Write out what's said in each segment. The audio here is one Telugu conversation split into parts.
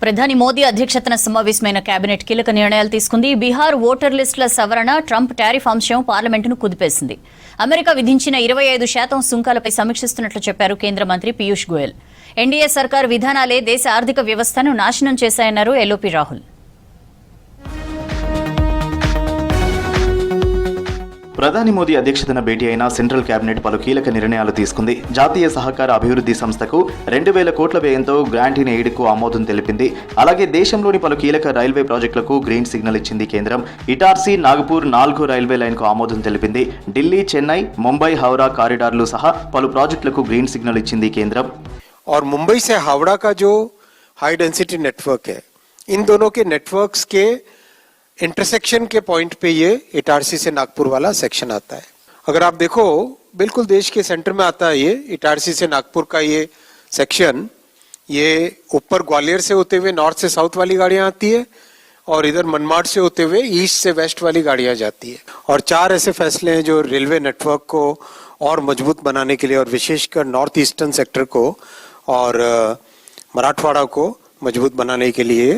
ప్రధాని మోదీ అధ్యక్షతన సమావేశమైన కేబినెట్ కీలక నిర్ణయాలు తీసుకుంది. బీహార్ ఓటర్ లిస్టుల సవరణ, ట్రంప్ టారిఫ్ అంశం పార్లమెంటును కుదిపేసింది. అమెరికా విధించిన 25% సుంకాలపై సమీక్షిస్తున్నట్లు చెప్పారు కేంద్ర మంత్రి పీయూష్ గోయల్. ఎన్డీఏ సర్కారు విధానాలే దేశ ఆర్థిక వ్యవస్థను నాశనం చేశాయన్నారు ఎల్ఓపీ రాహుల్. ప్రధాని మోదీ అధ్యక్షతన భేటీ అయిన సెంట్రల్ కేబినెట్ పలు కీలక నిర్ణయాలు తీసుకుంది. జాతీయ సహకార అభివృద్ధి సంస్థకు 2000 కోట్ల వ్యయంతో గ్రాంట్ ఇన్ ఎయిడ్కు ఆమోదం తెలిపింది. అలాగే దేశంలోని పలు కీలక రైల్వే ప్రాజెక్టులకు గ్రీన్ సిగ్నల్ ఇచ్చింది కేంద్రం. ఇటార్సీ నాగపూర్ 4 రైల్వే లైన్కు ఆమోదం తెలిపింది. ఢిల్లీ, చెన్నై, ముంబై, హౌరా కారిడార్లు సహా పలు ప్రాజెక్టులకు గ్రీన్ సిగ్నల్ ఇచ్చింది కేంద్రం. और मुंबई से हावड़ा का जो हाई डेंसिटी नेटवर्क है, इन दोनों के नेटवर्क्स के इंटरसेक्शन के पॉइंट पे ये इटारसी से नागपुर वाला सेक्शन आता है. अगर आप देखो बिल्कुल देश के सेंटर में आता है ये इटारसी से नागपुर का ये सेक्शन. ये ऊपर ग्वालियर से होते हुए नॉर्थ से साउथ वाली गाड़ियां आती है और इधर मनमाड से होते हुए ईस्ट से वेस्ट वाली गाड़ियां जाती है. और 4 ऐसे फैसले हैं जो रेलवे नेटवर्क को और मजबूत बनाने के लिए और विशेषकर नॉर्थ ईस्टर्न सेक्टर को और मराठवाड़ा को मजबूत बनाने के लिए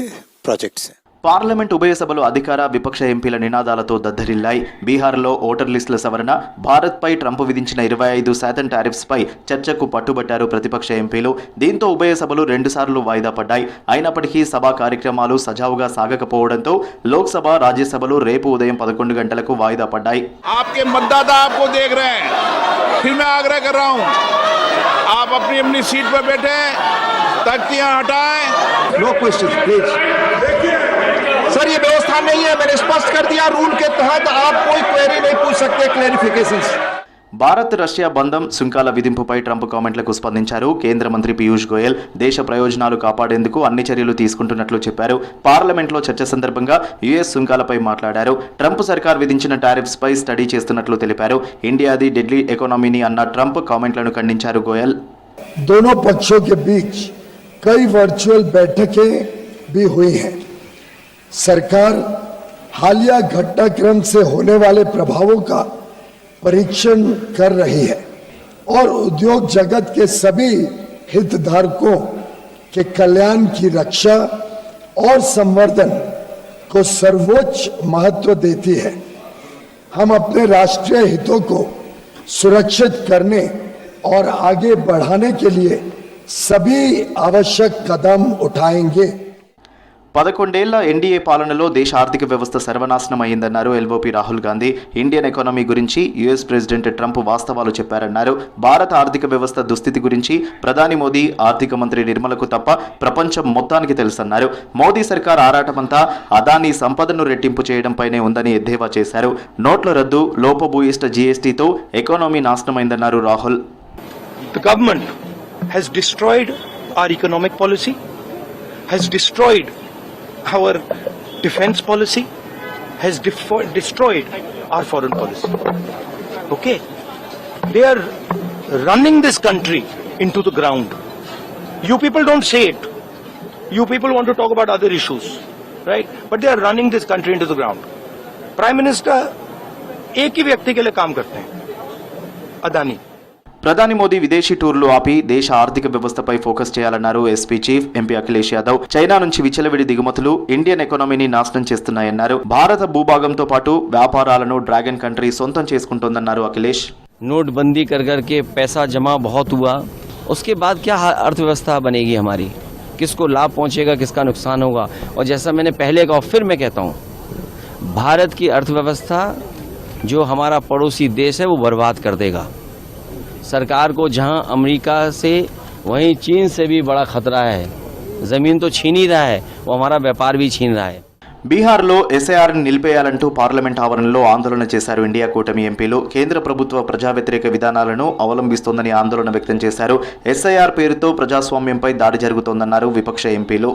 प्रोजेक्ट्स हैं. పార్లమెంట్ ఉభయ సభలు అధికార విపక్ష ఎంపీల నినాదాలతో దద్దరిల్లాయి. బీహార్లో ఓటర్ లిస్టుల సవరణ, భారత్పై ట్రంప్ విధించిన 25% టారిఫ్స్పై చర్చకు పట్టుబట్టారు ప్రతిపక్ష ఎంపీలు. దీంతో ఉభయ సభలు 2 సార్లు వాయిదా పడ్డాయి. అయినప్పటికీ సభా కార్యక్రమాలు సజావుగా సాగకపోవడంతో లోక్సభ, రాజ్యసభలు రేపు ఉదయం 11 గంటలకు వాయిదా పడ్డాయి. सर ये व्यवस्था नहीं है, मैंने स्पष्ट कर दिया. रूल के तहत आप कोई क्वेरी नहीं पूछ सकते, क्लैरिफिकेशंस. భారత్ రష్యా బంధం, సుంకాల విధింపుపై ట్రంప్ కామెంట్లకు స్పందించారు కేంద్ర మంత్రి పీయూష్ గోయల్. దేశ ప్రయోజనాలు కాపాడేందుకు అన్ని చర్యలు తీసుకుంటున్నట్లు చెప్పారు. పార్లమెంట్లో చర్చ సందర్భంగా యుఎస్ సుంకాలపై మాట్లాడారు. ట్రంప్ సర్కార్ విధించిన టారిఫ్స్ పై స్టడీ చేస్తున్నట్లు తెలిపారు. ఇండియాది డెడ్లీ ఎకానమీని అన్న ట్రంప్ కామెంట్లను ఖండించారు గోయల్. दोनों पक्षों के बीच कई वर्चुअल बैठकें भी हुई हैं. सरकार हालिया घटनाक्रम से होने वाले प्रभावों का परीक्षण कर रही है और उद्योग जगत के सभी हितधारकों के कल्याण की रक्षा और संवर्धन को सर्वोच्च महत्व देती है. हम अपने राष्ट्रीय हितों को सुरक्षित करने और आगे बढ़ाने के लिए सभी आवश्यक कदम उठाएंगे. 11 ఏళ్ల ఎన్డీఏ పాలనలో దేశ ఆర్థిక వ్యవస్థ సర్వనాశనం అయిందన్నారు LOP Rahul Gandhi. Indian economy గురించి యుఎస్ ప్రెసిడెంట్ ట్రంప్ వాస్తవాలు చెప్పారన్నారు. భారత ఆర్థిక వ్యవస్థ దుస్థితి గురించి ప్రధాని మోదీ, ఆర్థిక మంత్రి నిర్మలకు తప్ప ప్రపంచం మొత్తానికి తెలుసన్నారు. మోదీ సర్కార్ ఆరాటమంతా అదానీ సంపదను రెట్టింపు చేయడంపైనే ఉందని ఎద్దేవా చేశారు. నోట్ల రద్దు, లోపభూయిష్ట జీఎస్టీతో ఎకానమీ నాశనమైందన్నారు Rahul. The government has destroyed our economic policy, has destroyed our defense policy, has destroyed our foreign policy. Okay, they are running this country into the ground. You people don't say it. You people want to talk about other issues, right? But they are running this country into the ground. Prime Minister एक ही व्यक्ति के लिए काम करते हैं, अदानी. ప్రధాని మోదీ విదేశీ టూర్లు ఆపి దేశ ఆర్థిక వ్యవస్థపై ఫోకస్ చేయాలన్నారు SP chief MP Akhilesh Yadav. China నుంచి విచ్చలవిడి దిగుమతులు ఇండియన్ ఎకానమీని నాశనం చేస్తున్నాయన్నారు. భారత భూభాగంతో పాటు వ్యాపారాలను డ్రాగన్ కంట్రీ సొంతం చేసుకుంటోందన్నారు అఖిలేష్. नोटबंदी कर करके पैसा जमा बहुत हुआ, उसके बाद क्या अर्थव्यवस्था बनेगी हमारी, किसको लाभ पहुंचेगा, किसका नुकसान होगा. और जैसा मैंने पहले कहा, फिर मैं कहता हूँ, भारत की अर्थव्यवस्था जो हमारा पड़ोसी देश है वो बर्बाद कर देगा. सरकार को जहां अमेरिका से वहीं चीन से भी बड़ा खतरा है. जमीन तो छीन ही रहा है, वो हमारा व्यापार भी छीन रहा है. బీహార్లో ఎస్ఐఆర్ని నిలిపేయాలంటూ పార్లమెంట్ ఆవరణలో ఆందోళన చేశారు ఇండియా కూటమి ఎంపీలు. కేంద్ర ప్రభుత్వ ప్రజా వ్యతిరేక విధానాలను అవలంబిస్తోందని ఆందోళన వ్యక్తం చేశారు. ఎస్ఐఆర్ పేరుతో ప్రజాస్వామ్యంపై దాడి జరుగుతోందన్నారు విపక్ష ఎంపీలు.